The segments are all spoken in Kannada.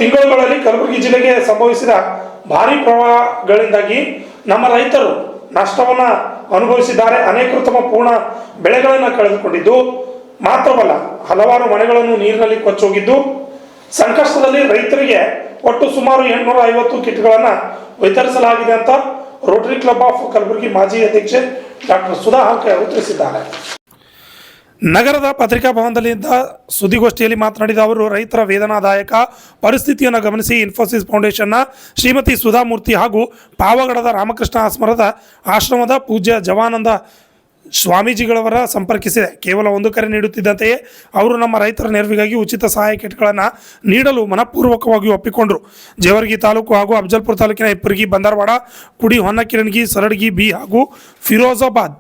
ತಿಂಗಳುಗಳಲ್ಲಿ ಕಲಬುರಗಿ ಜಿಲ್ಲೆಗೆ ಸಂಭವಿಸಿದ ಭಾರೀ ಪ್ರವಾಹಗಳಿಂದಾಗಿ ನಮ್ಮ ರೈತರು ನಷ್ಟವನ್ನು ಅನುಭವಿಸಿದ್ದಾರೆ. ಅನೇಕರು ತಮ್ಮ ಪೂರ್ಣ ಬೆಳೆಗಳನ್ನು ಕಳೆದುಕೊಂಡಿದ್ದು ಮಾತ್ರವಲ್ಲ, ಹಲವಾರು ಮನೆಗಳನ್ನು ನೀರಿನಲ್ಲಿ ಕೊಚ್ಚೋಗಿದ್ದು, ಸಂಕಷ್ಟದಲ್ಲಿ ರೈತರಿಗೆ ಒಟ್ಟು ಸುಮಾರು 850 ಕಿಟ್ಗಳನ್ನು ವಿತರಿಸಲಾಗಿದೆ ಅಂತ ರೋಟರಿ ಕ್ಲಬ್ ಆಫ್ ಕಲಬುರಗಿ ಮಾಜಿ ಅಧ್ಯಕ್ಷೆ ಡಾಕ್ಟರ್ ಸುಧಾ ಹಾಂಕೆ ಅವರು ತಿಳಿಸಿದ್ದಾರೆ. ನಗರದ ಪತ್ರಿಕಾ ಭವನದಲ್ಲಿದ್ದ ಸುದ್ದಿಗೋಷ್ಠಿಯಲ್ಲಿ ಮಾತನಾಡಿದ ಅವರು, ರೈತರ ವೇದನಾದಾಯಕ ಪರಿಸ್ಥಿತಿಯನ್ನು ಗಮನಿಸಿ ಇನ್ಫೋಸಿಸ್ ಫೌಂಡೇಶನ್ನ ಶ್ರೀಮತಿ ಸುಧಾಮೂರ್ತಿ ಹಾಗೂ ಪಾವಗಡದ ರಾಮಕೃಷ್ಣ ಆಶ್ರಮದ ಆಶ್ರಮದ ಪೂಜ್ಯ ಜವಾನಂದ ಸ್ವಾಮೀಜಿಗಳವರ ಸಂಪರ್ಕಿಸಿದೆ. ಕೇವಲ ಒಂದು ಕರೆ ನೀಡುತ್ತಿದ್ದಂತೆಯೇ ಅವರು ನಮ್ಮ ರೈತರ ನೆರವಿಗಾಗಿ ಉಚಿತ ಸಹಾಯ ಕಿಟ್ಗಳನ್ನು ನೀಡಲು ಮನಪೂರ್ವಕವಾಗಿ ಒಪ್ಪಿಕೊಂಡರು. ಜೇವರ್ಗಿ ತಾಲೂಕು ಹಾಗೂ ಅಫಜಲ್ಪುರ ತಾಲೂಕಿನ ಇಪ್ಪರ್ಗಿ, ಬಂದರವಾಡ, ಕುಡಿ, ಹೊನ್ನಕಿರಣಗಿ, ಸರಡಗಿ ಬಿ ಹಾಗೂ ಫಿರೋಜಾಬಾದ್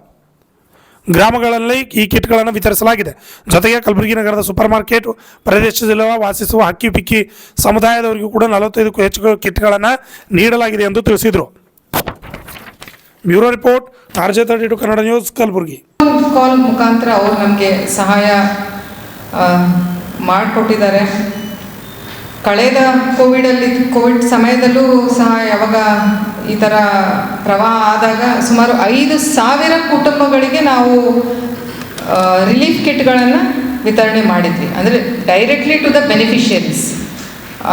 ಗ್ರಾಮಗಳಲ್ಲಿ ಈ ಕಿಟ್ಗಳನ್ನು ವಿತರಿಸಲಾಗಿದೆ. ಜೊತೆಗೆ ಕಲಬುರಗಿ ನಗರದ ಸೂಪರ್ ಮಾರ್ಕೆಟ್ ಪ್ರದೇಶದಲ್ಲಿ ವಾಸಿಸುವ ಹಕ್ಕಿ ಪಿಕ್ಕಿ ಸಮುದಾಯದವರಿಗೂ ಕೂಡ 45ಕ್ಕೂ ಹೆಚ್ಚು ಕಿಟ್ಗಳನ್ನು ನೀಡಲಾಗಿದೆ ಎಂದು ತಿಳಿಸಿದರು. Bureau report, RJ32 Kannada news, Kalaburagi. Call ಮುಖಾಂತರ ಅವರು ನಮಗೆ ಸಹಾಯ ಮಾಡಿಕೊಟ್ಟಿದ್ದಾರೆ. ಕಳೆದ ಕೋವಿಡ್ ಸಮಯದಲ್ಲೂ ಸಹ ಯಾವಾಗ ಈ ಥರ ಪ್ರವಾಹ ಆದಾಗ ಸುಮಾರು 5,000 ಕುಟುಂಬಗಳಿಗೆ ನಾವು ರಿಲೀಫ್ ಕಿಟ್ಗಳನ್ನು ವಿತರಣೆ ಮಾಡಿದ್ವಿ. ಅಂದರೆ ಡೈರೆಕ್ಟ್ಲಿ ಟು ದ ಬೆನಿಫಿಷಿಯರೀಸ್,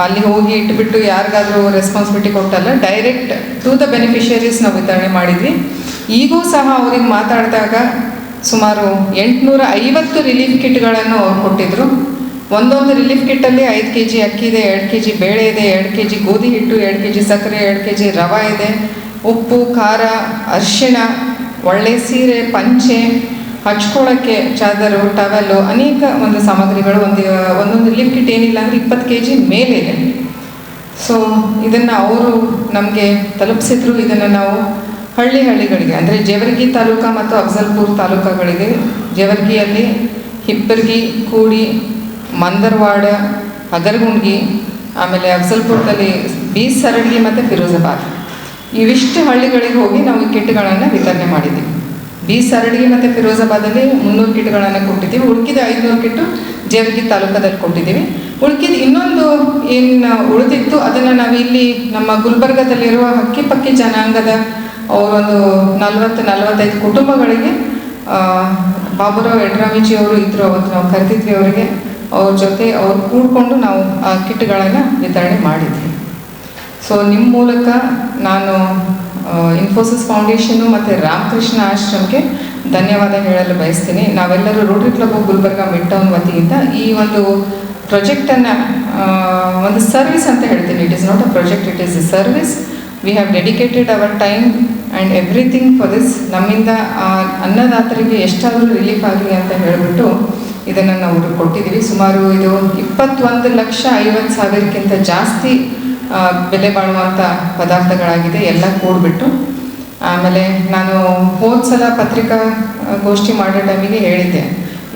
ಅಲ್ಲಿ ಹೋಗಿ ಇಟ್ಬಿಟ್ಟು ಯಾರಿಗಾದರೂ ರೆಸ್ಪಾನ್ಸಿಬಿಲಿಟಿ ಕೊಟ್ಟಲ್ಲ, ಡೈರೆಕ್ಟ್ ಟು ದ ಬೆನಿಫಿಷಿಯರೀಸ್ ನಾವು ವಿತರಣೆ ಮಾಡಿದ್ವಿ. ಈಗೂ ಸಹ ಅವ್ರಿಗೆ ಮಾತಾಡಿದಾಗ ಸುಮಾರು 850 ರಿಲೀಫ್ ಕಿಟ್ಗಳನ್ನು ಅವ್ರು ಕೊಟ್ಟಿದ್ದರು. ಒಂದೊಂದು ರಿಲೀಫ್ ಕಿಟ್ಟಲ್ಲಿ 5 kg ಅಕ್ಕಿ ಇದೆ, 2 kg ಬೇಳೆ ಇದೆ, 2 kg ಗೋಧಿ ಹಿಟ್ಟು, 2 kg ಸಕ್ಕರೆ, 2 kg ರವೆ ಇದೆ, ಉಪ್ಪು, ಖಾರ, ಅರಿಶಿಣ, ಒಳ್ಳೆ ಸೀರೆ, ಪಂಚೆ, ಹಚ್ಕೊಳ್ಳೋಕ್ಕೆ ಚಾದರು, ಟವೆಲ್ಲು, ಅನೇಕ ಒಂದು ಸಾಮಗ್ರಿಗಳು. ಒಂದೊಂದು ರಿಲೀಫ್ ಕಿಟ್ ಏನಿಲ್ಲ ಅಂದರೆ 20 kg ಮೇಲಿದೆ. ಸೊ ಇದನ್ನು ಅವರು ನಮಗೆ ತಲುಪಿಸಿದ್ರು. ಇದನ್ನು ನಾವು ಹಳ್ಳಿಗಳಿಗೆ ಅಂದರೆ ಜೇವರ್ಗಿ ತಾಲೂಕು ಮತ್ತು ಅಫಜಲ್ಪುರ ತಾಲೂಕುಗಳಿಗೆ, ಜೇವರ್ಗಿಯಲ್ಲಿ ಹಿಪ್ಪರ್ಗಿ, ಕೂಡಿ, ಮಂದರ್ವಾಡ, ಹಗರಗುಂಡ್ಗಿ, ಆಮೇಲೆ ಅಫಜಲ್ಪುರದಲ್ಲಿ ಬಿ, ಸರಡ್ಗಿ ಮತ್ತು ಫಿರೋಜಾಬಾದ್, ಇವಿಷ್ಟು ಹಳ್ಳಿಗಳಿಗೆ ಹೋಗಿ ನಾವು ಈ ಕಿಟ್ಗಳನ್ನು ವಿತರಣೆ ಮಾಡಿದ್ದೀವಿ. ಬಿ, ಸರಡ್ಗಿ ಮತ್ತು ಫಿರೋಜಾಬಾದಲ್ಲಿ 300 ಕಿಟ್ಗಳನ್ನು ಕೊಟ್ಟಿದ್ದೀವಿ. ಉಳ್ಕಿದ 500 ಕಿಟ್ಟು ಜೇವರ್ಗಿ ತಾಲೂಕದಲ್ಲಿ ಕೊಟ್ಟಿದ್ದೀವಿ. ಉಳ್ಕಿದ ಇನ್ನೊಂದು ಏನು ಉಳಿದಿತ್ತು ಅದನ್ನು ನಾವು ಇಲ್ಲಿ ನಮ್ಮ ಗುಲ್ಬರ್ಗದಲ್ಲಿರುವ ಹಕ್ಕಿ ಪಕ್ಕಿ ಜನಾಂಗದ ಅವರೊಂದು 40-45 ಕುಟುಂಬಗಳಿಗೆ ಬಾಬುರಾವ್ ಯಡ್ರಾಮಿಜಿ ಅವರು ಇದ್ರು, ಅವತ್ತು ನಾವು ಕರೆದಿದ್ವಿ ಅವರಿಗೆ. ಅವ್ರ ಜೊತೆ ಅವ್ರು ಕೂಡಿಕೊಂಡು ನಾವು ಆ ಕಿಟ್ಗಳನ್ನು ವಿತರಣೆ ಮಾಡಿದ್ವಿ. ಸೊ ನಿಮ್ಮ ಮೂಲಕ ನಾನು ಇನ್ಫೋಸಿಸ್ ಫೌಂಡೇಶನ್ನು ಮತ್ತು ರಾಮಕೃಷ್ಣ ಆಶ್ರಮಕ್ಕೆ ಧನ್ಯವಾದ ಹೇಳಲು ಬಯಸ್ತೀನಿ. ನಾವೆಲ್ಲರೂ rotary club of Gulbarga mid town ವತಿಯಿಂದ ಈ ಒಂದು ಪ್ರಾಜೆಕ್ಟನ್ನು ಒಂದು ಸರ್ವಿಸ್ ಅಂತ ಹೇಳ್ತೀನಿ. It is not a project, it is a service. We have dedicated our time and everything for this. ನಮ್ಮಿಂದ ಅನ್ನದಾತರಿಗೆ ಎಷ್ಟಾದರೂ ರಿಲೀಫ್ ಆಗಲಿ ಅಂತ ಹೇಳಿಬಿಟ್ಟು ಇದನ್ನು ನಾವು ಕೊಟ್ಟಿದ್ದೀವಿ. ಸುಮಾರು ಇದು 21,50,000ಕ್ಕಿಂತ ಜಾಸ್ತಿ ಬೆಲೆ ಬಾಳುವಂಥ ಪದಾರ್ಥಗಳಾಗಿದೆ, ಎಲ್ಲ ಕೂಡಿಬಿಟ್ಟು. ಆಮೇಲೆ ನಾನು ಹೋದ ಸಲ ಪತ್ರಿಕಾಗೋಷ್ಠಿ ಮಾಡೋ ಟೈಮಿಗೆ ಹೇಳಿದ್ದೆ,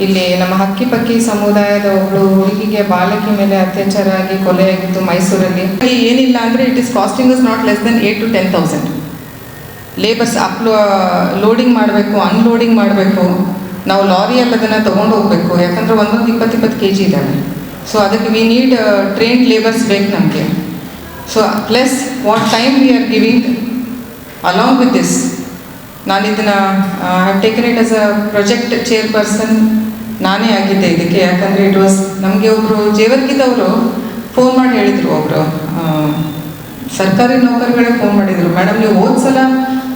ಇಲ್ಲಿ ನಮ್ಮ ಹಕ್ಕಿ ಪಕ್ಕಿ ಸಮುದಾಯದ ಒಬ್ಬಳು ಹುಡುಗಿಗೆ ಬಾಲಕಿ ಮೇಲೆ ಅತ್ಯಾಚಾರ ಆಗಿ ಕೊಲೆಯಾಗಿತ್ತು ಮೈಸೂರಲ್ಲಿ. ಏನಿಲ್ಲ ಅಂದರೆ it is costing is not less than 8,000 to 10,000. Labours loading ಮಾಡಬೇಕು, ಅನ್ಲೋಡಿಂಗ್ ಮಾಡಬೇಕು, ನಾವು ಲಾರಿಯಲ್ಲಿ ಅದನ್ನು ತೊಗೊಂಡು ಹೋಗಬೇಕು. ಯಾಕಂದರೆ ಒಂದೊಂದು 20-20 kg ಇದ್ದಾವೆ. ಸೊ ಅದಕ್ಕೆ ವಿ ನೀಡ್ ಟ್ರೈನ್ಡ್ ಲೇಬರ್ಸ್ ಬೇಕು ನಮಗೆ. So plus what time we are giving along with this. ನಾನು ಇದನ್ನು have taken it as a project chairperson ನಾನೇ ಆಗಿದ್ದೆ ಇದಕ್ಕೆ. ಯಾಕಂದರೆ ಇಟ್ ವಾಸ್ ನಮಗೆ ಒಬ್ಬರು ಜೇವರ್ಗಿದವರು ಫೋನ್ ಮಾಡಿ ಹೇಳಿದರು, ಒಬ್ಬರು ಸರ್ಕಾರಿ ನೌಕರಿಗಳೇ ಫೋನ್ ಮಾಡಿದರು, ಮೇಡಮ್ ನೀವು ಹೋದ ಸಲ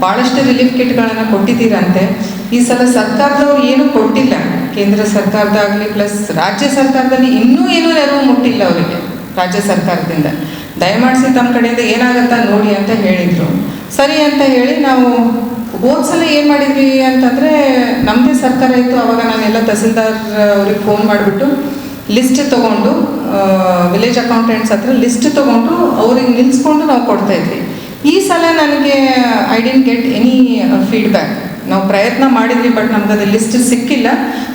ಭಾಳಷ್ಟು ರಿಲೀಫ್ ಕಿಟ್ಗಳನ್ನು ಕೊಟ್ಟಿದ್ದೀರಂತೆ, ಈ ಸಲ ಸರ್ಕಾರದವ್ರು ಏನೂ ಕೊಟ್ಟಿಲ್ಲ, ಕೇಂದ್ರ ಸರ್ಕಾರದಾಗಲಿ ಪ್ಲಸ್ ರಾಜ್ಯ ಸರ್ಕಾರದಲ್ಲಿ ಇನ್ನೂ ಏನೂ ನೆರವು ಮುಟ್ಟಿಲ್ಲ ಅವರಿಗೆ ರಾಜ್ಯ ಸರ್ಕಾರದಿಂದ. ದಯಮಾಡಿಸಿ ತಮ್ಮ ಕಡೆಯಿಂದ ಏನಾಗುತ್ತಾ ನೋಡಿ ಅಂತ ಹೇಳಿದರು. ಸರಿ ಅಂತ ಹೇಳಿ ನಾವು ಹೋದ ಸಲ ಏನು ಮಾಡಿದ್ವಿ ಅಂತಂದರೆ, ನಮ್ಮದೇ ಸರ್ಕಾರ ಇತ್ತು ಆವಾಗ, ನಾನೆಲ್ಲ ತಹಸೀಲ್ದಾರ್ ಅವ್ರಿಗೆ ಫೋನ್ ಮಾಡಿಬಿಟ್ಟು ಲಿಸ್ಟ್ ತೊಗೊಂಡು ವಿಲೇಜ್ ಅಕೌಂಟೆಂಟ್ಸ್ ಹತ್ರ ಲಿಸ್ಟ್ ತೊಗೊಂಡು ಅವ್ರಿಗೆ ನಿಲ್ಲಿಸ್ಕೊಂಡು ನಾವು ಕೊಡ್ತಾಯಿದ್ವಿ. ಈ ಸಲ ನನಗೆ I didn't get any feedback. ನಾವು ಪ್ರಯತ್ನ ಮಾಡಿದ್ವಿ, ಬಟ್ ನಮ್ಗೆ ಅದು ಲಿಸ್ಟ್ ಸಿಕ್ಕಿಲ್ಲ.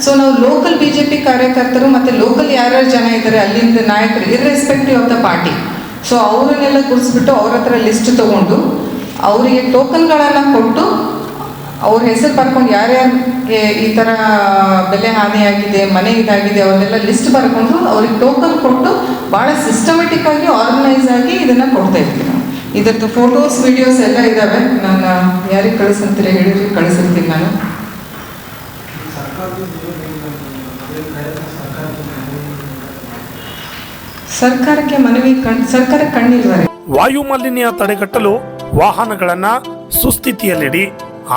ಸೊ ನಾವು ಲೋಕಲ್ BJP ಕಾರ್ಯಕರ್ತರು ಮತ್ತು ಲೋಕಲ್ ಯಾರ್ಯಾರು ಜನ ಇದ್ದಾರೆ ಅಲ್ಲಿಂದ ನಾಯಕರು, irrespective of the party, so ಅವರನ್ನೆಲ್ಲ ಕೂರಿಸ್ಬಿಟ್ಟು ಅವ್ರ ಹತ್ರ ಲಿಸ್ಟ್ ತೊಗೊಂಡು ಅವರಿಗೆ ಟೋಕನ್ಗಳನ್ನು ಕೊಟ್ಟು ಅವ್ರ ಹೆಸರು ಬರ್ಕೊಂಡು ಯಾರ್ಯಾರಿಗೆ ಈ ಥರ ಬೆಲೆ ಹಾನಿಯಾಗಿದೆ, ಮನೆ ಇದಾಗಿದೆ, ಅವ್ರನ್ನೆಲ್ಲ ಲಿಸ್ಟ್ ಬರ್ಕೊಂಡು ಅವ್ರಿಗೆ ಟೋಕನ್ ಕೊಟ್ಟು ಭಾಳ ಸಿಸ್ಟಮೆಟಿಕ್ ಆಗಿ ಆರ್ಗನೈಸ್ ಆಗಿ ಇದನ್ನು ಕೊಡ್ತಾ ಇರ್ತೀವಿ ನಾವು. ಇದರದ್ದು ಫೋಟೋಸ್ ವಿಡಿಯೋಸ್ ಎಲ್ಲ ಇದ್ದಾವೆ. ನಾನು ಯಾರಿಗೆ ಕಳಿಸಂತೀರ ಹೇಳಿರಿ, ಕಳಿಸಿರ್ತೀನಿ ನಾನು. ಸರ್ಕಾರಕ್ಕೆ ಮನವಿ ಸರ್ಕಾರಕ್ಕೆ ಕಣ್ಣಿಲ್ವರೆ. ವಾಯು ಮಾಲಿನ್ಯ ತಡೆಗಟ್ಟಲು ವಾಹನಗಳನ್ನ ಸುಸ್ಥಿತಿಯಲ್ಲಿಡಿ,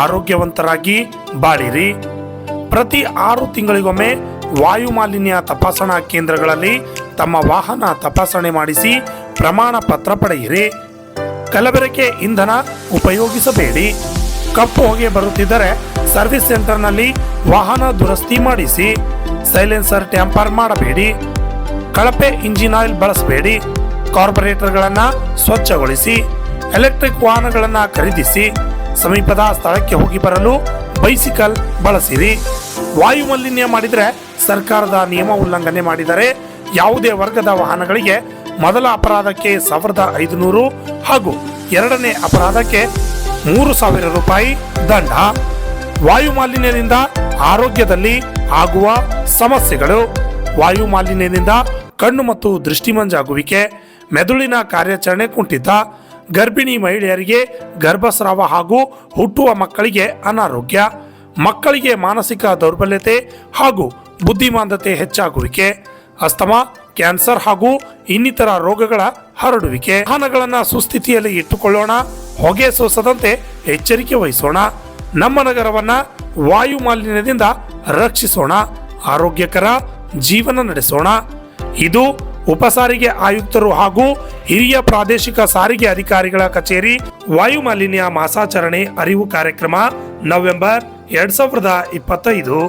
ಆರೋಗ್ಯವಂತರಾಗಿ ಬಾಳಿರಿ. ಪ್ರತಿ 6 ತಿಂಗಳಿಗೊಮ್ಮೆ ವಾಯು ಮಾಲಿನ್ಯ ತಪಾಸಣಾ ಕೇಂದ್ರಗಳಲ್ಲಿ ತಮ್ಮ ವಾಹನ ತಪಾಸಣೆ ಮಾಡಿಸಿ ಪ್ರಮಾಣ ಪತ್ರ ಪಡೆಯಿರಿ. ಕಲಬೆರಕೆ ಇಂಧನ ಉಪಯೋಗಿಸಬೇಡಿ. ಕಪ್ಪು ಹೊಗೆ ಬರುತ್ತಿದ್ದರೆ ಸರ್ವಿಸ್ ಸೆಂಟರ್ನಲ್ಲಿ ವಾಹನ ದುರಸ್ತಿ ಮಾಡಿಸಿ. ಸೈಲೆನ್ಸರ್ ಟ್ಯಾಂಪರ್ ಮಾಡಬೇಡಿ. ಕಳಪೆ ಇಂಜಿನ್ ಆಯಿಲ್ ಬಳಸಬೇಡಿ. ಕಾರ್ಬೊರೇಟರ್ಗಳನ್ನು ಸ್ವಚ್ಛಗೊಳಿಸಿ. ಎಲೆಕ್ಟ್ರಿಕ್ ವಾಹನಗಳನ್ನು ಖರೀದಿಸಿ. ಸಮೀಪದ ಸ್ಥಳಕ್ಕೆ ಹೋಗಿ ಬರಲು ಬೈಸಿಕಲ್ ಬಳಸಿರಿ. ವಾಯು ಮಾಲಿನ್ಯ ಮಾಡಿದರೆ ಸರ್ಕಾರದ ನಿಯಮ ಉಲ್ಲಂಘನೆ ಮಾಡಿದರೆ ಯಾವುದೇ ವರ್ಗದ ವಾಹನಗಳಿಗೆ ಮೊದಲ ಅಪರಾಧಕ್ಕೆ 1500 ಹಾಗೂ ಎರಡನೇ ಅಪರಾಧಕ್ಕೆ 3000 ರೂಪಾಯಿ ದಂಡ. ವಾಯು ಮಾಲಿನ್ಯದಿಂದ ಆರೋಗ್ಯದಲ್ಲಿ ಆಗುವ ಸಮಸ್ಯೆಗಳು: ವಾಯು ಮಾಲಿನ್ಯದಿಂದ ಕಣ್ಣು ಮತ್ತು ದೃಷ್ಟಿ ಮಂಜಾಗುವಿಕೆ, ಮೆದುಳಿನ ಕಾರ್ಯಾಚರಣೆ ಕುಂಠಿತ, ಗರ್ಭಿಣಿ ಮಹಿಳೆಯರಿಗೆ ಗರ್ಭಸ್ರಾವ ಹಾಗೂ ಹುಟ್ಟುವ ಮಕ್ಕಳಿಗೆ ಅನಾರೋಗ್ಯ, ಮಕ್ಕಳಿಗೆ ಮಾನಸಿಕ ದೌರ್ಬಲ್ಯತೆ ಹಾಗೂ ಬುದ್ಧಿಮಾಂದ್ಯತೆ ಹೆಚ್ಚಾಗುವಿಕೆ, ಅಸ್ತಮಾ, ಕ್ಯಾನ್ಸರ್ ಹಾಗೂ ಇನ್ನಿತರ ರೋಗಗಳ ಹರಡುವಿಕೆ. ವಾಹನಗಳನ್ನು ಸುಸ್ಥಿತಿಯಲ್ಲಿ ಇಟ್ಟುಕೊಳ್ಳೋಣ, ಹೊಗೆ ಸೋಸದಂತೆ ಎಚ್ಚರಿಕೆ ವಹಿಸೋಣ. ನಮ್ಮ ನಗರವನ್ನ ವಾಯು ಮಾಲಿನ್ಯದಿಂದ ರಕ್ಷಿಸೋಣ, ಆರೋಗ್ಯಕರ ಜೀವನ ನಡೆಸೋಣ. ಇದು ಉಪಸಾರಿಗೆ ಆಯುಕ್ತರು ಹಾಗೂ ಹಿರಿಯ ಪ್ರಾದೇಶಿಕ ಸಾರಿಗೆ ಅಧಿಕಾರಿಗಳ ಕಚೇರಿ ವಾಯು ಮಾಲಿನ್ಯ ಮಾಸಾಚರಣೆ ಅರಿವು ಕಾರ್ಯಕ್ರಮ ನವೆಂಬರ್ 2025.